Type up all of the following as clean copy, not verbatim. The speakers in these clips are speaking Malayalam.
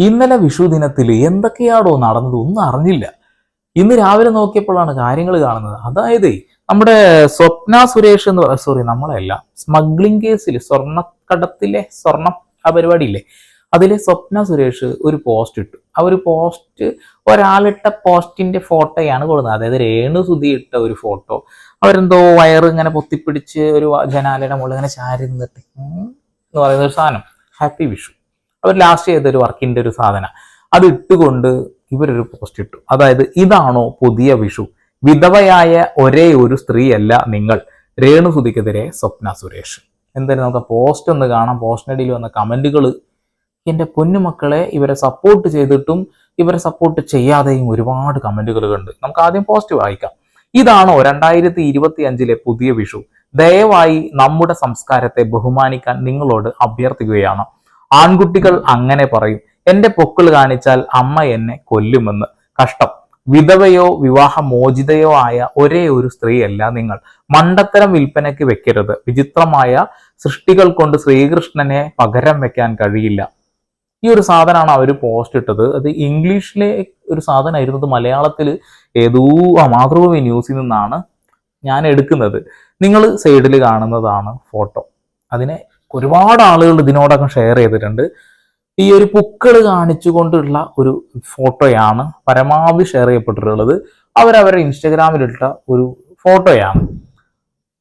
ഇന്നലെ വിഷു ദിനത്തിൽ എന്തൊക്കെയാണോ നടന്നത് ഒന്നും അറിഞ്ഞില്ല. ഇന്ന് രാവിലെ നോക്കിയപ്പോഴാണ് കാര്യങ്ങൾ കാണുന്നത്. അതായത് നമ്മുടെ സ്വപ്ന സുരേഷ് എന്ന് സോറി നമ്മളല്ല, സ്മഗ്ലിംഗ് കേസിൽ സ്വർണ്ണക്കടത്തിലെ സ്വർണം ആ പരിപാടി ഇല്ലേ, അതിലെ സ്വപ്ന സുരേഷ് ഒരു പോസ്റ്റ് ഇട്ടു. ആ ഒരു പോസ്റ്റ് ഒരാളിട്ട പോസ്റ്റിന്റെ ഫോട്ടോയാണ് കൊടുക്കുന്നത്. അതായത് രേണു സുധി ഇട്ട ഒരു ഫോട്ടോ. അവരെന്തോ വയറ് ഇങ്ങനെ പൊത്തിപ്പിടിച്ച് ഒരു ജനാലയുടെ മുകളിൽ ഇങ്ങനെ ചാരി നിന്നിട്ട് എന്ന് പറയുന്ന ഒരു സാധനം, ഹാപ്പി വിഷു, അവർ ലാസ്റ്റ് ചെയ്തൊരു വർക്കിന്റെ ഒരു സാധനം അത് ഇട്ടുകൊണ്ട് ഇവരൊരു പോസ്റ്റ് ഇട്ടു. അതായത് ഇതാണോ പുതിയ വിഷു, വിധവയായ ഒരേ ഒരു സ്ത്രീയല്ല നിങ്ങൾ, രേണുസുതിക്കെതിരെ സ്വപ്ന സുരേഷ്. എന്തായാലും നമുക്ക് പോസ്റ്റ് ഒന്ന് കാണാം. പോസ്റ്റിനിടയിൽ വന്ന കമന്റുകൾ, എന്റെ പൊന്നുമക്കളെ, ഇവരെ സപ്പോർട്ട് ചെയ്തിട്ടും ഇവരെ സപ്പോർട്ട് ചെയ്യാതെയും ഒരുപാട് കമന്റുകൾ കണ്ട്. നമുക്ക് ആദ്യം പോസ്റ്റ് വായിക്കാം. ഇതാണോ 2025 പുതിയ വിഷു? ദയവായി നമ്മുടെ സംസ്കാരത്തെ ബഹുമാനിക്കാൻ നിങ്ങളോട് അഭ്യർത്ഥിക്കുകയാണ്. ആൺകുട്ടികൾ അങ്ങനെ പറയും, എന്റെ പൊക്കിൾ കാണിച്ചാൽ അമ്മ എന്നെ കൊല്ലുമെന്ന്. കഷ്ടം. വിധവയോ വിവാഹമോചിതയോ ആയ ഒരേ ഒരു സ്ത്രീയല്ല നിങ്ങൾ. മണ്ടത്തരം വിൽപ്പനയ്ക്ക് വെക്കരുത്. വിചിത്രമായ സൃഷ്ടികൾ കൊണ്ട് ശ്രീകൃഷ്ണനെ പകരം വെക്കാൻ കഴിയില്ല. ഈ ഒരു സാധനമാണ് അവർ പോസ്റ്റ് ഇട്ടത്. അത് ഇംഗ്ലീഷിലെ ഒരു സാധനമായിരുന്നത് മലയാളത്തിൽ ഏതോ മാതൃഭൂമി ന്യൂസിൽ നിന്നാണ് ഞാൻ എടുക്കുന്നത്. നിങ്ങൾ സൈഡിൽ കാണുന്നതാണ് ഫോട്ടോ. അതിനെ ഒരുപാട് ആളുകൾ ഇതിനോടൊക്കെ ഷെയർ ചെയ്തിട്ടുണ്ട്. ഈ ഒരു പൂക്കള് കാണിച്ചുകൊണ്ടുള്ള ഒരു ഫോട്ടോയാണ് പരമാവധി ഷെയർ ചെയ്യപ്പെട്ടിട്ടുള്ളത്. അവരവരുടെ ഇൻസ്റ്റഗ്രാമിലിട്ട ഒരു ഫോട്ടോയാണ്.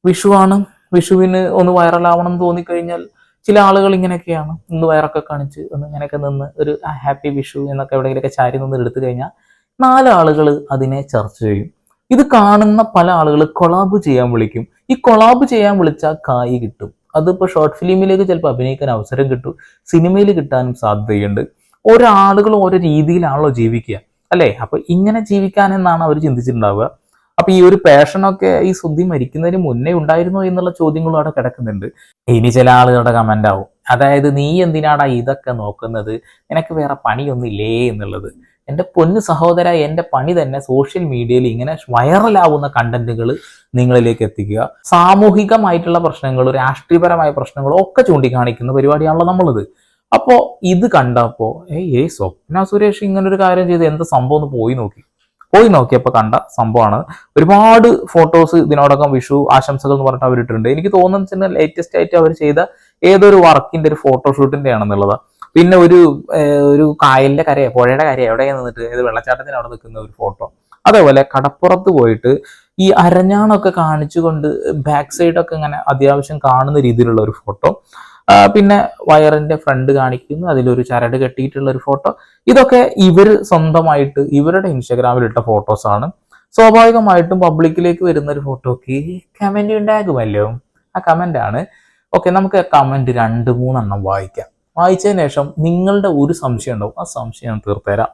വിഷുവാണ്, വിഷുവിന് ഒന്ന് വൈറലാവണം എന്ന് തോന്നിക്കഴിഞ്ഞാൽ ചില ആളുകൾ ഇങ്ങനെയൊക്കെയാണ്, ഒന്ന് വയറൊക്കെ കാണിച്ച് ഒന്ന് ഇങ്ങനെയൊക്കെ നിന്ന് ഒരു ഹാപ്പി വിഷു എന്നൊക്കെ എവിടെയെങ്കിലൊക്കെ ചാരി നിന്ന് എടുത്തു കഴിഞ്ഞാൽ 4 ആളുകൾ അതിനെ ചർച്ച ചെയ്യും. ഇത് കാണുന്ന പല ആളുകൾ കൊളാബ് ചെയ്യാൻ വിളിക്കും. ഈ കൊളാബ് ചെയ്യാൻ വിളിച്ചാൽ കായ് കിട്ടും. അതിപ്പോൾ ഷോർട്ട് ഫിലിമിലേക്ക് ചിലപ്പോൾ അഭിനയിക്കാൻ അവസരം കിട്ടും, സിനിമയിൽ കിട്ടാനും സാധ്യതയുണ്ട്. ഓരോ ആളുകളും ഓരോ രീതിയിലാണല്ലോ ജീവിക്കുക, അല്ലേ? അപ്പൊ ഇങ്ങനെ ജീവിക്കാനെന്നാണ് അവർ ചിന്തിച്ചിട്ടുണ്ടാവുക. അപ്പൊ ഈ ഒരു പാഷനൊക്കെ ഈ സുദ്ധി മരിക്കുന്നതിന് മുന്നേ ഉണ്ടായിരുന്നോ എന്നുള്ള ചോദ്യങ്ങളും അവിടെ കിടക്കുന്നുണ്ട്. ഇനി ചില ആളുകളുടെ കമന്റ് ആവും, അതായത് നീ എന്തിനാടാ ഇതൊക്കെ നോക്കുന്നത്, നിനക്ക് വേറെ പണിയൊന്നുമില്ലേ എന്നുള്ളത്. എൻ്റെ പൊന്നു സഹോദര, എൻ്റെ പണി തന്നെ സോഷ്യൽ മീഡിയയിൽ ഇങ്ങനെ വൈറലാവുന്ന കണ്ടന്റുകൾ നിങ്ങളിലേക്ക് എത്തിക്കുക. സാമൂഹികമായിട്ടുള്ള പ്രശ്നങ്ങളും രാഷ്ട്രീയപരമായ പ്രശ്നങ്ങളും ഒക്കെ ചൂണ്ടിക്കാണിക്കുന്ന പരിപാടിയാണല്ലോ നമ്മളത്. അപ്പോൾ ഇത് കണ്ടപ്പോൾ സ്വപ്ന സുരേഷ് ഇങ്ങനൊരു കാര്യം ചെയ്ത് എന്താ സംഭവം എന്ന് പോയി നോക്കിയപ്പോൾ കണ്ട സംഭവമാണ്. ഒരുപാട് ഫോട്ടോസ് ഇതിനോടകം വിഷു ആശംസകൾ എന്ന് പറഞ്ഞിട്ട് അവരിട്ടിട്ടുണ്ട്. എനിക്ക് തോന്നുന്നത് ലേറ്റസ്റ്റ് ആയിട്ട് അവർ ചെയ്ത ഏതൊരു വർക്കിന്റെ ഒരു ഫോട്ടോഷൂട്ടിന്റെ ആണെന്നുള്ളത്. പിന്നെ ഒരു കായലിന്റെ കരയോ പുഴയുടെ കരയോ എവിടെ നിന്നിട്ട് ഏത് വെള്ളച്ചാട്ടത്തിന് അവിടെ നിൽക്കുന്ന ഒരു ഫോട്ടോ. അതേപോലെ കടപ്പുറത്ത് പോയിട്ട് ഈ അരഞ്ഞാണൊക്കെ കാണിച്ചുകൊണ്ട് ബാക്ക് സൈഡൊക്കെ ഇങ്ങനെ അത്യാവശ്യം കാണുന്ന രീതിയിലുള്ള ഒരു ഫോട്ടോ. പിന്നെ വയറിന്റെ ഫ്രണ്ട് കാണിക്കുന്നു, അതിലൊരു ചരട് കെട്ടിയിട്ടുള്ള ഒരു ഫോട്ടോ. ഇതൊക്കെ ഇവർ സ്വന്തമായിട്ട് ഇവരുടെ ഇൻസ്റ്റാഗ്രാമിൽ ഇട്ട ഫോട്ടോസാണ്. സ്വാഭാവികമായിട്ടും പബ്ലിക്കിലേക്ക് വരുന്ന ഒരു ഫോട്ടോക്ക് കമന്റ് ഉണ്ടാകുമല്ലോ. ആ കമന്റ് ആണ്. ഓക്കെ, നമുക്ക് കമന്റ് 2-3 വായിക്കാം. വായിച്ചതിന് ശേഷം നിങ്ങളുടെ ഒരു സംശയം ഉണ്ടാവും, ആ സംശയം ഞാൻ തീർത്തുതരാം.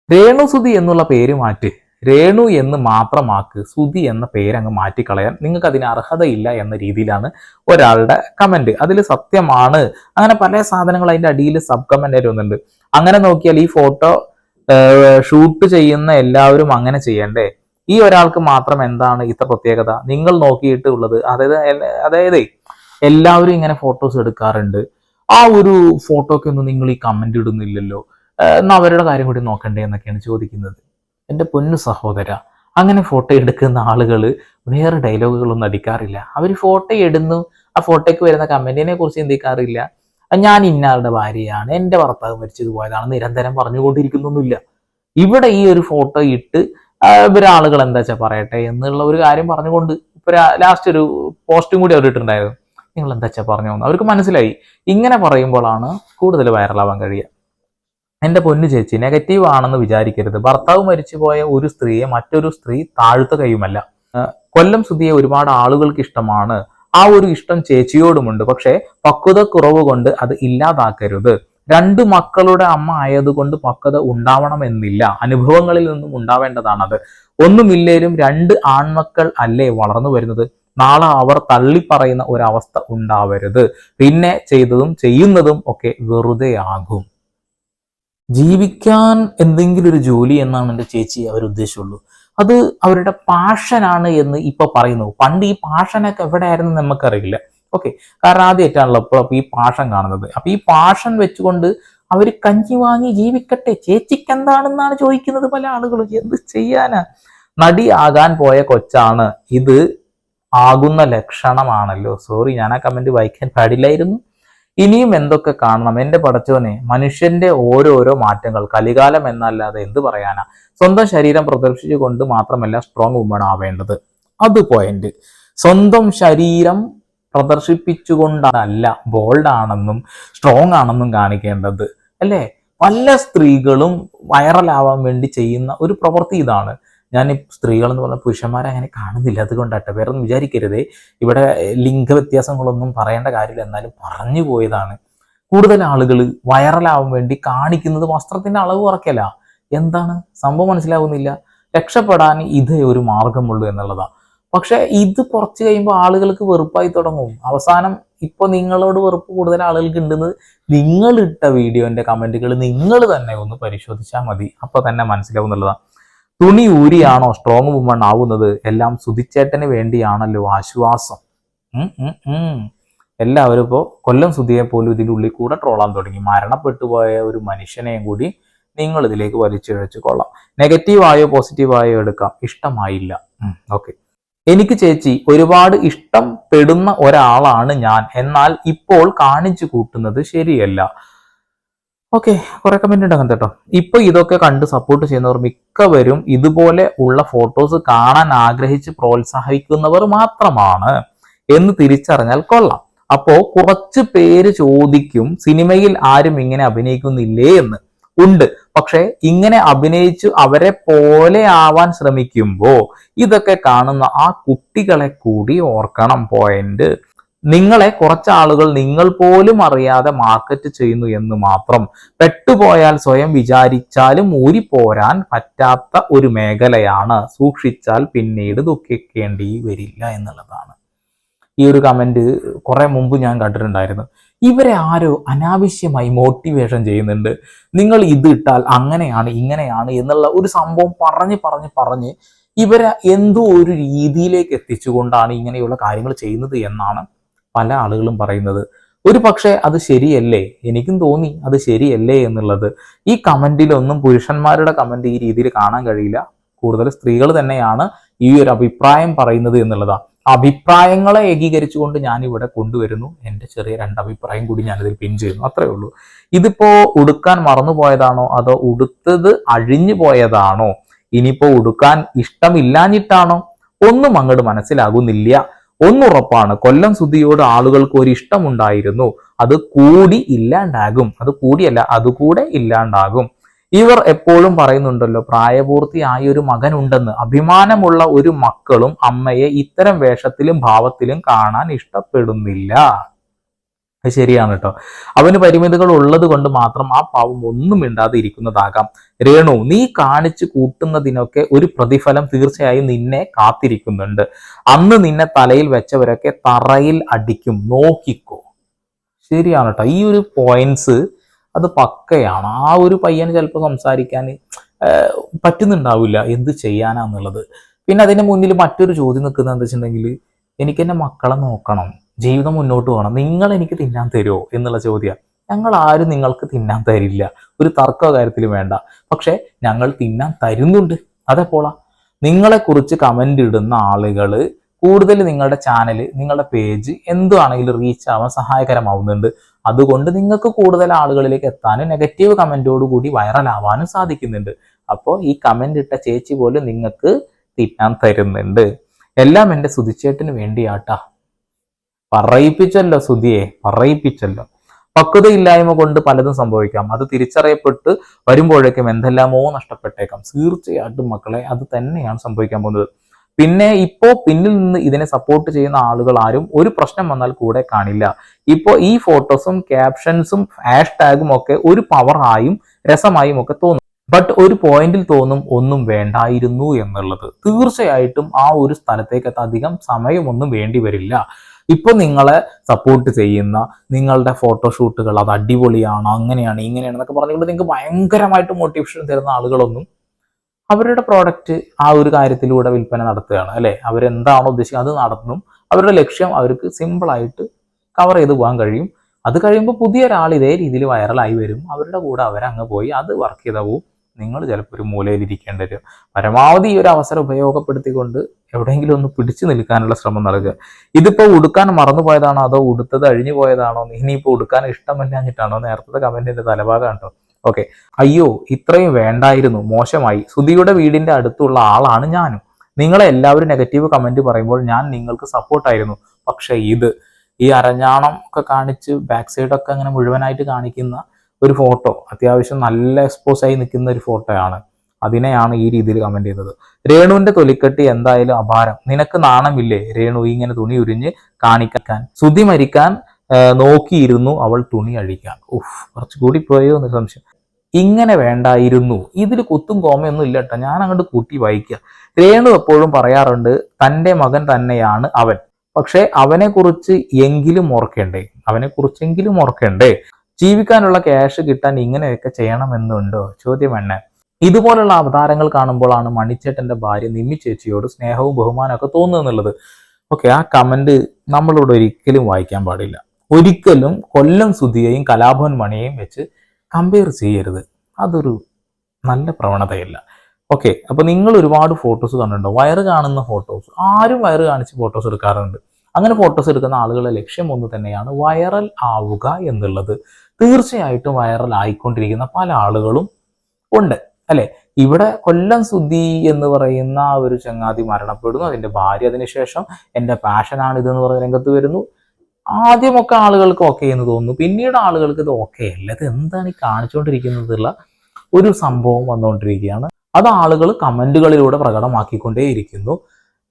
രേണു സുധി എന്നുള്ള പേര് മാറ്റി രേണു എന്ന് മാത്രമാക്ക്, സുധി എന്ന പേര് അങ്ങ് മാറ്റിക്കളയാൻ നിങ്ങൾക്ക് അതിന് അർഹതയില്ല എന്ന രീതിയിലാണ് ഒരാളുടെ കമന്റ്. അതിൽ സത്യമാണ്. അങ്ങനെ പല സാധനങ്ങൾ അതിന്റെ അടിയിൽ സബ് കമന്റ് ആയിട്ട് വന്നിട്ടുണ്ട്. അങ്ങനെ നോക്കിയാൽ ഈ ഫോട്ടോ ഷൂട്ട് ചെയ്യുന്ന എല്ലാവരും അങ്ങനെ ചെയ്യണ്ടേ? ഈ ഒരാൾക്ക് മാത്രം എന്താണ് ഇത്ര പ്രത്യേകത നിങ്ങൾ നോക്കിയിട്ടുള്ളത്? അതായത് എല്ലാവരും ഇങ്ങനെ ഫോട്ടോസ് എടുക്കാറുണ്ട്, ആ ഒരു ഫോട്ടോക്ക് ഒന്നും നിങ്ങൾ ഈ കമന്റ് ഇടുന്നില്ലല്ലോ, എന്നാൽ അവരുടെ കാര്യം കൂടി നോക്കണ്ടേ എന്നൊക്കെയാണ് ചോദിക്കുന്നത്. എൻ്റെ പൊന്നു സഹോദര, അങ്ങനെ ഫോട്ടോ എടുക്കുന്ന ആളുകൾ വേറെ ഡയലോഗുകളൊന്നും അടിക്കാറില്ല. അവർ ഫോട്ടോ ഇടുന്നു, ആ ഫോട്ടോയ്ക്ക് വരുന്ന കമന്റിനെ കുറിച്ച് ചിന്തിക്കാറില്ല. ഞാൻ ഇന്നാളുടെ ഭാര്യയാണ്, എൻ്റെ ഭർത്താവ് മരിച്ചത് പോയതാണ് നിരന്തരം പറഞ്ഞുകൊണ്ടിരിക്കുന്നൊന്നുമില്ല. ഇവിടെ ഈ ഒരു ഫോട്ടോ ഇട്ട് ഇവരാളുകൾ എന്താ വെച്ചാൽ പറയട്ടെ എന്നുള്ള ഒരു കാര്യം പറഞ്ഞുകൊണ്ട് ഇപ്പൊ ലാസ്റ്റ് ഒരു പോസ്റ്റും കൂടി അവർ ഇട്ടിട്ടുണ്ടായിരുന്നു. നിങ്ങൾ എന്താ വെച്ചാൽ പറഞ്ഞു പോകുന്നത് അവർക്ക് മനസ്സിലായി. ഇങ്ങനെ പറയുമ്പോഴാണ് കൂടുതൽ വൈറലാവാൻ കഴിയുക. എൻ്റെ പൊന്നു ചേച്ചി, നെഗറ്റീവ് ആണെന്ന് വിചാരിക്കരുത്. ഭർത്താവ് മരിച്ചുപോയ ഒരു സ്ത്രീയെ മറ്റൊരു സ്ത്രീ താഴ്ത്ത കഴിയുമല്ല. കൊല്ലം സുധിയെ ഒരുപാട് ആളുകൾക്ക് ഇഷ്ടമാണ്. ആ ഒരു ഇഷ്ടം ചേച്ചിയോടുമുണ്ട്. പക്ഷേ പക്വത കുറവ് കൊണ്ട് അത് ഇല്ലാതാക്കരുത്. 2 മക്കളുടെ അമ്മ ആയതുകൊണ്ട് പക്വത ഉണ്ടാവണമെന്നില്ല, അനുഭവങ്ങളിൽ നിന്നും ഉണ്ടാവേണ്ടതാണത്. ഒന്നുമില്ലേലും 2 ആൺമക്കൾ അല്ലേ വളർന്നു വരുന്നത്. നാളെ അവർ തള്ളിപ്പറയുന്ന ഒരവസ്ഥ ഉണ്ടാവരുത്. പിന്നെ ചെയ്തതും ചെയ്യുന്നതും ഒക്കെ വെറുതെ ആകും. ജീവിക്കാൻ എന്തെങ്കിലും ഒരു ജോലി എന്നാണ് എൻ്റെ ചേച്ചി അവരുദ്ദേശിച്ചുള്ളൂ. അത് അവരുടെ പാഷനാണ് എന്ന് ഇപ്പൊ പറയുന്നു. പണ്ട് ഈ പാഷനൊക്കെ എവിടെയായിരുന്നു നമുക്കറിയില്ല. ഓക്കെ, കാരണം ആദ്യമായിട്ടാണല്ലോ ഇപ്പോൾ ഈ പാഷൻ കാണുന്നത്. അപ്പൊ ഈ പാഷൻ വെച്ചുകൊണ്ട് അവർ കഞ്ഞി വാങ്ങി ജീവിക്കട്ടെ, ചേച്ചിക്ക് എന്താണെന്നാണ് ചോദിക്കുന്നത് പല ആളുകളും. എന്ത് ചെയ്യാനാ? നടിയാകാൻ പോയ കൊച്ചാണ് ഇത്, ആകുന്ന ലക്ഷണമാണല്ലോ. സോറി, ഞാൻ ആ കമന്റ് വായിക്കാൻ പാടില്ലായിരുന്നു. ഇനിയും എന്തൊക്കെ കാണണം എന്റെ പടച്ചോനെ. മനുഷ്യന്റെ ഓരോരോ മാറ്റങ്ങൾ, കലികാലം എന്നല്ലാതെ എന്ത് പറയാനാ. സ്വന്തം ശരീരം പ്രദർശിച്ചുകൊണ്ട് മാത്രമല്ല സ്ട്രോങ് വുമൺ ആവേണ്ടത്. അത് പോയിന്റ്. സ്വന്തം ശരീരം പ്രദർശിപ്പിച്ചുകൊണ്ടല്ല ബോൾഡ് ആണെന്നും സ്ട്രോങ് ആണെന്നും കാണിക്കേണ്ടത്, അല്ലേ? പല സ്ത്രീകളും വൈറലാവാൻ വേണ്ടി ചെയ്യുന്ന ഒരു പ്രവൃത്തി ഇതാണ്. ഞാൻ ഈ സ്ത്രീകൾ എന്ന് പറഞ്ഞ പുരുഷന്മാരെ അങ്ങനെ കാണുന്നില്ല, അതുകൊണ്ടാട്ടെ, വേറെ ഒന്നും വിചാരിക്കരുതേ. ഇവിടെ ലിംഗവ്യത്യാസങ്ങളൊന്നും പറയേണ്ട കാര്യമില്ല, എന്നാലും പറഞ്ഞു പോയതാണ്. കൂടുതൽ ആളുകൾ വൈറലാവാൻ വേണ്ടി കാണിക്കുന്നത് വസ്ത്രത്തിന്റെ അളവ് കുറയ്ക്കല. എന്താണ് സംഭവം മനസ്സിലാവുന്നില്ല. രക്ഷപ്പെടാൻ ഇതേ ഒരു മാർഗമുള്ളൂ എന്നുള്ളതാ. പക്ഷെ ഇത് കുറച്ച് കഴിയുമ്പോൾ ആളുകൾക്ക് വെറുപ്പായി തുടങ്ങും. അവസാനം ഇപ്പൊ നിങ്ങളോട് വെറുപ്പ് കൂടുതൽ ആളുകൾക്ക് ഉണ്ടെന്ന് നിങ്ങൾ ഇട്ട വീഡിയോന്റെ കമന്റുകൾ നിങ്ങൾ തന്നെ ഒന്ന് പരിശോധിച്ചാൽ മതി, അപ്പൊ തന്നെ മനസ്സിലാവും എന്നുള്ളതാണ്. തുണി ഊരിയാണോ സ്ട്രോങ് വുമൺ ആവുന്നത്? എല്ലാം സുധിച്ചേട്ടന് വേണ്ടിയാണല്ലോ ആശ്വാസം. എല്ലാവരും ഇപ്പോൾ കൊല്ലം സുധിയെ പോലും ഇതിൻ്റെ ഉള്ളിൽ കൂടെ ട്രോളാൻ തുടങ്ങി. മരണപ്പെട്ടു പോയ ഒരു മനുഷ്യനെയും കൂടി നിങ്ങൾ ഇതിലേക്ക് വലിച്ചിഴച്ച് കൊള്ളാം. നെഗറ്റീവായോ പോസിറ്റീവായോ എടുക്കാം. ഇഷ്ടമായില്ല, ഓക്കെ. എനിക്ക് ചേച്ചി ഒരുപാട് ഇഷ്ടപ്പെടുന്ന ഒരാളാണ് ഞാൻ, എന്നാൽ ഇപ്പോൾ കാണിച്ചു കൂട്ടുന്നത് ശരിയല്ല. ഓക്കെ, കുറെ കമന്റ് ഉണ്ട് അങ്ങനത്തെ കേട്ടോ. ഇപ്പൊ ഇതൊക്കെ കണ്ട് സപ്പോർട്ട് ചെയ്യുന്നവർ മിക്കവരും ഇതുപോലെ ഉള്ള ഫോട്ടോസ് കാണാൻ ആഗ്രഹിച്ച് പ്രോത്സാഹിക്കുന്നവർ മാത്രമാണ് എന്ന് തിരിച്ചറിഞ്ഞാൽ കൊള്ളാം. അപ്പോ കുറച്ച് പേര് ചോദിക്കും, സിനിമയിൽ ആരും ഇങ്ങനെ അഭിനയിക്കുന്നില്ലേ എന്ന്. ഉണ്ട്, പക്ഷെ ഇങ്ങനെ അഭിനയിച്ചു അവരെ പോലെ ആവാൻ ശ്രമിക്കുമ്പോ ഇതൊക്കെ കാണുന്ന ആ കുട്ടികളെ കൂടി ഓർക്കണം. പോയിന്റ്, നിങ്ങളെ കുറച്ചാളുകൾ നിങ്ങൾ പോലും അറിയാതെ മാർക്കറ്റ് ചെയ്യുന്നു എന്ന് മാത്രം. പെട്ടുപോയാൽ സ്വയം വിചാരിച്ചാലും ഊരിപ്പോരാൻ പറ്റാത്ത ഒരു മേഖലയാണ്. സൂക്ഷിച്ചാൽ പിന്നീട് ദുഃഖിക്കേണ്ടി വരില്ല എന്നുള്ളതാണ്. ഈ ഒരു കമന്റ് കുറെ മുമ്പ് ഞാൻ കണ്ടിട്ടുണ്ടായിരുന്നു. ഇവരെ ആരോ അനാവശ്യമായി മോട്ടിവേഷൻ ചെയ്യുന്നുണ്ട്. നിങ്ങൾ ഇത് ഇട്ടാൽ അങ്ങനെയാണ് ഇങ്ങനെയാണ് എന്നുള്ള ഒരു സംഭവം പറഞ്ഞ് ഇവരെ എന്തോ ഒരു രീതിയിലേക്ക് എത്തിച്ചുകൊണ്ടാണ് ഇങ്ങനെയുള്ള കാര്യങ്ങൾ ചെയ്യുന്നത് എന്നാണ് പല ആളുകളും പറയുന്നത്. ഒരു പക്ഷേ അത് ശരിയല്ലേ? എനിക്കും തോന്നി അത് ശരിയല്ലേ എന്നുള്ളത്. ഈ കമന്റിലൊന്നും പുരുഷന്മാരുടെ കമന്റ് ഈ രീതിയിൽ കാണാൻ കഴിയില്ല. കൂടുതൽ സ്ത്രീകൾ തന്നെയാണ് ഈ ഒരു അഭിപ്രായം പറയുന്നത് എന്നുള്ളതാണ്. അഭിപ്രായങ്ങളെ ഏകീകരിച്ചുകൊണ്ട് ഞാൻ ഇവിടെ കൊണ്ടുവരുന്നു. എൻ്റെ ചെറിയ 2 അഭിപ്രായം കൂടി ഞാനിതിൽ പിൻ ചെയ്യുന്നു, അത്രേ ഉള്ളൂ. ഇതിപ്പോ ഉടുക്കാൻ മറന്നുപോയതാണോ അതോ ഉടുത്തത് അഴിഞ്ഞു പോയതാണോ ഇനിയിപ്പോ ഉടുക്കാൻ ഇഷ്ടമില്ലാഞ്ഞിട്ടാണോ ഒന്നും അങ്ങോട്ട് മനസ്സിലാകുന്നില്ല. ഒന്നുറപ്പാണ്, കൊല്ലം സുധിയോട് ആളുകൾക്ക് ഒരു ഇഷ്ടമുണ്ടായിരുന്നു. അത് കൂടി ഇല്ലാണ്ടാകും. അത് കൂടിയല്ല, അതുകൂടെ ഇല്ലാണ്ടാകും. ഇവർ എപ്പോഴും പറയുന്നുണ്ടല്ലോ പ്രായപൂർത്തിയായ ഒരു മകൻ ഉണ്ടെന്ന്. അഭിമാനമുള്ള ഒരു മക്കളും അമ്മയെ ഇത്തരം വേഷത്തിലും ഭാവത്തിലും കാണാൻ ഇഷ്ടപ്പെടുന്നില്ല. അത് ശരിയാണ് കേട്ടോ. അവന് പരിമിതികൾ ഉള്ളത് കൊണ്ട് മാത്രം ആ പാവം ഒന്നും മിണ്ടാതെ ഇരിക്കുന്നതാകാം. രേണു, നീ കാണിച്ചു കൂട്ടുന്നതിനൊക്കെ ഒരു പ്രതിഫലം തീർച്ചയായും നിന്നെ കാത്തിരിക്കുന്നുണ്ട്. അന്ന് നിന്നെ തലയിൽ വെച്ചവരൊക്കെ തറയിൽ അടിക്കും, നോക്കിക്കോ. ശരിയാണ് കേട്ടോ. ഈ ഒരു പോയിന്റ്സ് അത് പക്കയാണ്. ആ ഒരു പയ്യന് ചിലപ്പോൾ സംസാരിക്കാൻ പറ്റുന്നുണ്ടാവില്ല, എന്ത് ചെയ്യാനാന്നുള്ളത്. പിന്നെ അതിന്റെ മുന്നിൽ മറ്റൊരു ചോദ്യം നിൽക്കുന്നത് എന്താ വെച്ചിട്ടുണ്ടെങ്കിൽ, എനിക്ക് എൻ്റെ മക്കളെ നോക്കണം, ജീവിതം മുന്നോട്ട് പോകണം, നിങ്ങൾ എനിക്ക് തിന്നാൻ തരുമോ എന്നുള്ള ചോദ്യം. ഞങ്ങൾ ആരും നിങ്ങൾക്ക് തിന്നാൻ തരില്ല, ഒരു തർക്ക കാര്യത്തിൽ വേണ്ട. പക്ഷെ ഞങ്ങൾ തിന്നാൻ തരുന്നുണ്ട്. അതെപ്പോളാ? നിങ്ങളെക്കുറിച്ച് കമന്റ് ഇടുന്ന ആളുകൾ കൂടുതൽ നിങ്ങളുടെ ചാനൽ, നിങ്ങളുടെ പേജ് എന്താണെങ്കിലും റീച്ച് ആവാൻ സഹായകരമാവുന്നുണ്ട്. അതുകൊണ്ട് നിങ്ങൾക്ക് കൂടുതൽ ആളുകളിലേക്ക് എത്താനും നെഗറ്റീവ് കമന്റോട് കൂടി വൈറലാവാനും സാധിക്കുന്നുണ്ട്. അപ്പോൾ ഈ കമന്റ് ഇട്ട ചേച്ചി പോലും നിങ്ങൾക്ക് തിന്നാൻ തരുന്നുണ്ട്. എല്ലാം എൻ്റെ സുധിച്ചേട്ടന് വേണ്ടിയാട്ടാ. പറയിപ്പിച്ചല്ലോ സുധിയെ, പറയിപ്പിച്ചല്ലോ. പക്വതയില്ലായ്മ കൊണ്ട് പലതും സംഭവിക്കാം. അത് തിരിച്ചറിയപ്പെട്ട് വരുമ്പോഴേക്കും എന്തെല്ലാമോ നഷ്ടപ്പെട്ടേക്കാം. തീർച്ചയായിട്ടും മക്കളെ, അത് തന്നെയാണ് സംഭവിക്കാൻ പോകുന്നത്. പിന്നെ ഇപ്പോ പിന്നിൽ നിന്ന് ഇതിനെ സപ്പോർട്ട് ചെയ്യുന്ന ആളുകൾ ആരും ഒരു പ്രശ്നം വന്നാൽ കൂടെ കാണില്ല. ഇപ്പോ ഈ ഫോട്ടോസും ക്യാപ്ഷൻസും ഹാഷ്ടാഗും ഒക്കെ ഒരു പവറായും രസമായും ഒക്കെ തോന്നും. ബട്ട് ഒരു പോയിന്റിൽ തോന്നും ഒന്നും വേണ്ടായിരുന്നു എന്നുള്ളത്. തീർച്ചയായിട്ടും ആ ഒരു സ്ഥലത്തേക്ക് അധികം സമയമൊന്നും വേണ്ടി വരില്ല. ഇപ്പൊ നിങ്ങളെ സപ്പോർട്ട് ചെയ്യുന്ന നിങ്ങളുടെ ഫോട്ടോഷൂട്ടുകൾ അത് അടിപൊളിയാണ്, അങ്ങനെയാണ് ഇങ്ങനെയാണ് എന്നൊക്കെ പറഞ്ഞുകൊണ്ട് നിങ്ങൾക്ക് ഭയങ്കരമായിട്ട് മോട്ടിവേഷൻ തരുന്ന ആളുകളൊന്നും അവരുടെ പ്രോഡക്റ്റ് ആ ഒരു കാര്യത്തിലൂടെ വിൽപ്പന നടത്തുകയാണ്, അല്ലെ? അവരെന്താണോ ഉദ്ദേശിക്കുന്നത് അത് നടത്തും. അവരുടെ ലക്ഷ്യം അവർക്ക് സിമ്പിളായിട്ട് കവർ ചെയ്ത് പോകാൻ കഴിയും. അത് കഴിയുമ്പോൾ പുതിയൊരാൾ ഇതേ രീതിയിൽ വൈറലായി വരും, അവരുടെ കൂടെ അവരങ്ങ് പോയി അത് വർക്ക് ചെയ്താൽ പോവും. നിങ്ങൾ ചിലപ്പോൾ ഒരു മൂലയിൽ ഇരിക്കേണ്ടി വരും. പരമാവധി ഈ ഒരു അവസരം ഉപയോഗപ്പെടുത്തിക്കൊണ്ട് എവിടെയെങ്കിലും ഒന്ന് പിടിച്ചു നിൽക്കാനുള്ള ശ്രമം നൽകുക. ഇതിപ്പോൾ ഉടുക്കാൻ മറന്നുപോയതാണോ അതോ ഉടുത്തത് അഴിഞ്ഞു പോയതാണോ, ഇനിയിപ്പോൾ ഉടുക്കാൻ ഇഷ്ടമല്ലാഞ്ഞിട്ടാണോ? നേരത്തെ കമന്റിന്റെ തലഭാഗം കേട്ടോ. ഓക്കെ. അയ്യോ ഇത്രയും വേണ്ടായിരുന്നു, മോശമായി. സുധിയുടെ വീടിന്റെ അടുത്തുള്ള ആളാണ് ഞാനും. നിങ്ങളെ എല്ലാവരും നെഗറ്റീവ് കമന്റ് പറയുമ്പോൾ ഞാൻ നിങ്ങൾക്ക് സപ്പോർട്ടായിരുന്നു. പക്ഷെ ഈ അരഞ്ഞാണം ഒക്കെ കാണിച്ച് ബാക്ക് സൈഡൊക്കെ അങ്ങനെ മുഴുവനായിട്ട് കാണിക്കുന്ന ഒരു ഫോട്ടോ, അത്യാവശ്യം നല്ല എക്സ്പോസ് ആയി നിൽക്കുന്ന ഒരു ഫോട്ടോയാണ്. അതിനെയാണ് ഈ രീതിയിൽ കമന്റ് ചെയ്യുന്നത്. രേണുവിന്റെ തൊലിക്കെട്ടി എന്തായാലും അപാരം. നിനക്ക് നാണമില്ലേ രേണു ഇങ്ങനെ തുണി ഉരിഞ്ഞ് കാണിക്കാൻ? സുധി മരിക്കാൻ നോക്കിയിരുന്നു അവൾ തുണി അഴിക്കാൻ. കുറച്ച് കൂടി പോയോ എന്ന് സംശയം. ഇങ്ങനെ വേണ്ടായിരുന്നു. ഇതിൽ കുത്തും കോമയൊന്നും ഇല്ല കേട്ടോ, ഞാൻ അങ്ങോട്ട് കൂട്ടി വായിക്കുക. രേണു എപ്പോഴും പറയാറുണ്ട് തൻ്റെ മകൻ തന്നെയാണ് അവൻ, പക്ഷെ അവനെക്കുറിച്ച് എങ്കിലും ഓർക്കണ്ടേ? ജീവിക്കാനുള്ള ക്യാഷ് കിട്ടാൻ ഇങ്ങനെയൊക്കെ ചെയ്യണമെന്നുണ്ടോ? ചോദ്യം എണ്ണ. ഇതുപോലുള്ള അവതാരങ്ങൾ കാണുമ്പോഴാണ് മണിച്ചേട്ടന്റെ ഭാര്യ നിമ്മി ചേച്ചിയോട് സ്നേഹവും ബഹുമാനവും ഒക്കെ തോന്നുന്നുള്ളത്. ഓക്കെ, ആ കമന്റ് നമ്മളിവിടെ ഒരിക്കലും വായിക്കാൻ പാടില്ല. ഒരിക്കലും കൊല്ലം സുധിയെയും കലാഭവൻ മണിയെയും വെച്ച് കമ്പയർ ചെയ്യരുത്. അതൊരു നല്ല പ്രവണതയല്ല. ഓക്കെ, അപ്പൊ നിങ്ങൾ ഒരുപാട് ഫോട്ടോസ് കണ്ടിട്ടുണ്ടോ? വയറ് കാണുന്ന ഫോട്ടോസ്, ആരും വയറ് കാണിച്ച് ഫോട്ടോസ് എടുക്കാറുണ്ട്. അങ്ങനെ ഫോട്ടോസ് എടുക്കുന്ന ആളുകളുടെ ലക്ഷ്യം ഒന്ന് തന്നെയാണ്, വൈറൽ ആവുക എന്നുള്ളത്. തീർച്ചയായിട്ടും വൈറൽ ആയിക്കൊണ്ടിരിക്കുന്ന പല ആളുകളും ഉണ്ട് അല്ലെ? ഇവിടെ കൊല്ലം സുധി എന്ന് പറയുന്ന ഒരു ചങ്ങാതി മരണപ്പെടുന്നു, അതിന്റെ ഭാര്യ അതിനുശേഷം എന്റെ പാഷനാണ് ഇതെന്ന് പറഞ്ഞ രംഗത്ത് വരുന്നു. ആദ്യമൊക്കെ ആളുകൾക്ക് ഓക്കെ എന്ന് തോന്നുന്നു, പിന്നീട് ആളുകൾക്ക് ഇത് ഓക്കെ അല്ല, ഇത് എന്താണ് ഈ കാണിച്ചുകൊണ്ടിരിക്കുന്നതുള്ള ഒരു സംഭവം വന്നുകൊണ്ടിരിക്കുകയാണ്. അത് ആളുകൾ കമന്റുകളിലൂടെ പ്രകടമാക്കിക്കൊണ്ടേയിരിക്കുന്നു.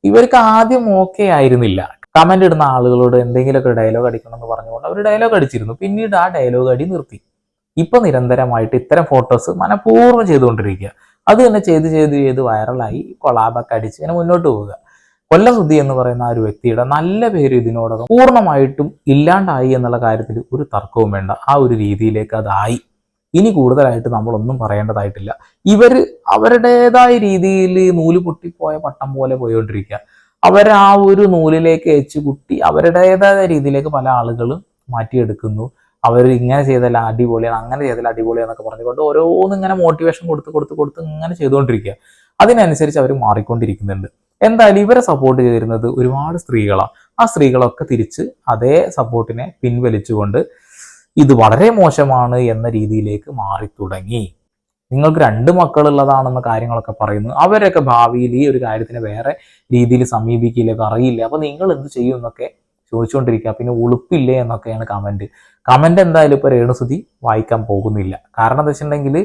ഇവർക്ക് ആദ്യം ഓക്കെ ആയിരുന്നില്ല. കമന്റ് ഇടുന്ന ആളുകളോട് എന്തെങ്കിലുമൊക്കെ ഡയലോഗ് അടിക്കണം എന്ന് പറഞ്ഞുകൊണ്ട് അവർ ഡയലോഗ് അടിച്ചിരുന്നു. പിന്നീട് ആ ഡയലോഗ് അടി നിർത്തി. ഇപ്പൊ നിരന്തരമായിട്ട് ഇത്തരം ഫോട്ടോസ് മനഃപൂർവ്വം ചെയ്തുകൊണ്ടിരിക്കുക. അത് തന്നെ ചെയ്ത് വൈറലായി കൊളാബൊക്കെ അടിച്ച് ഇങ്ങനെ മുന്നോട്ട് പോവുക. കൊല്ലം സുധി എന്ന് പറയുന്ന ആ ഒരു വ്യക്തിയുടെ നല്ല പേര് ഇതിനോടകം പൂർണ്ണമായിട്ടും ഇല്ലാണ്ടായി എന്നുള്ള കാര്യത്തിൽ ഒരു തർക്കവും വേണ്ട. ആ ഒരു രീതിയിലേക്ക് അതായി. ഇനി കൂടുതലായിട്ട് നമ്മളൊന്നും പറയേണ്ടതായിട്ടില്ല. അവരുടേതായ രീതിയിൽ നൂല് പൊട്ടിപ്പോയ പട്ടം പോലെ പോയിക്കൊണ്ടിരിക്കുക. ആ ഒരു നൂലിലേക്ക് ഏച്ചു കുട്ടി അവരുടേതായ രീതിയിലേക്ക് പല ആളുകളും മാറ്റിയെടുക്കുന്നു. അവർ ഇങ്ങനെ ചെയ്താൽ അടിപൊളിയാണ്, അങ്ങനെ ചെയ്താൽ അടിപൊളിയാന്നൊക്കെ പറഞ്ഞുകൊണ്ട് ഓരോന്നും ഇങ്ങനെ മോട്ടിവേഷൻ കൊടുത്ത് ഇങ്ങനെ ചെയ്തുകൊണ്ടിരിക്കുക. അതിനനുസരിച്ച് അവർ മാറിക്കൊണ്ടിരിക്കുന്നുണ്ട്. എന്തായാലും ഇവരെ സപ്പോർട്ട് ചെയ്തിരുന്നത് ഒരുപാട് സ്ത്രീകളാണ്. ആ സ്ത്രീകളൊക്കെ തിരിച്ച് അതേ സപ്പോർട്ടിനെ പിൻവലിച്ചുകൊണ്ട് ഇത് വളരെ മോശമാണ് എന്ന രീതിയിലേക്ക് മാറി തുടങ്ങി. നിങ്ങൾക്ക് 2 മക്കളുള്ളതാണെന്ന കാര്യങ്ങളൊക്കെ പറയുന്നു. അവരൊക്കെ ഭാവിയിൽ ഈ ഒരു കാര്യത്തിനെ വേറെ രീതിയിൽ സമീപിക്കില്ല, അറിയില്ല. അപ്പൊ നിങ്ങൾ എന്ത് ചെയ്യും എന്നൊക്കെ ചോദിച്ചുകൊണ്ടിരിക്കുക. പിന്നെ ഉളുപ്പില്ലേ എന്നൊക്കെയാണ് കമന്റ് എന്തായാലും ഇപ്പൊ രേണുസുധി വായിക്കാൻ പോകുന്നില്ല. കാരണം എന്താ വെച്ചിട്ടുണ്ടെങ്കിൽ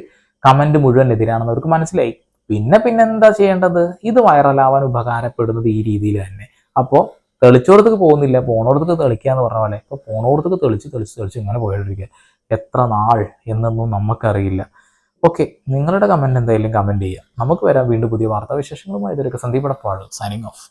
കമന്റ് മുഴുവൻ എതിരാണെന്ന് അവർക്ക് മനസ്സിലായി. പിന്നെ എന്താ ചെയ്യേണ്ടത്? ഇത് വൈറലാവാൻ ഉപകാരപ്പെടുന്നത് ഈ രീതിയിൽ തന്നെ. അപ്പോൾ തെളിച്ചോടത്തേക്ക് പോകുന്നില്ല, പോണോടത്തേക്ക് തെളിക്കുക എന്ന് പറഞ്ഞ പോലെ ഇപ്പൊ പോണോടത്തേക്ക് തെളിച്ച് ഇങ്ങനെ പോയിട്ടിരിക്കുക. എത്ര നാൾ എന്നൊന്നും നമുക്കറിയില്ല. ഓക്കെ, നിങ്ങളുടെ കമന്റ് എന്തായാലും കമന്റ് ചെയ്യുക. നമുക്ക് വരാം വീണ്ടും പുതിയ വാർത്താവിശേഷങ്ങളുമായി. ഇതൊക്കെ സന്ദീപ് എടപ്പാൾ സൈനിങ് ഓഫ്.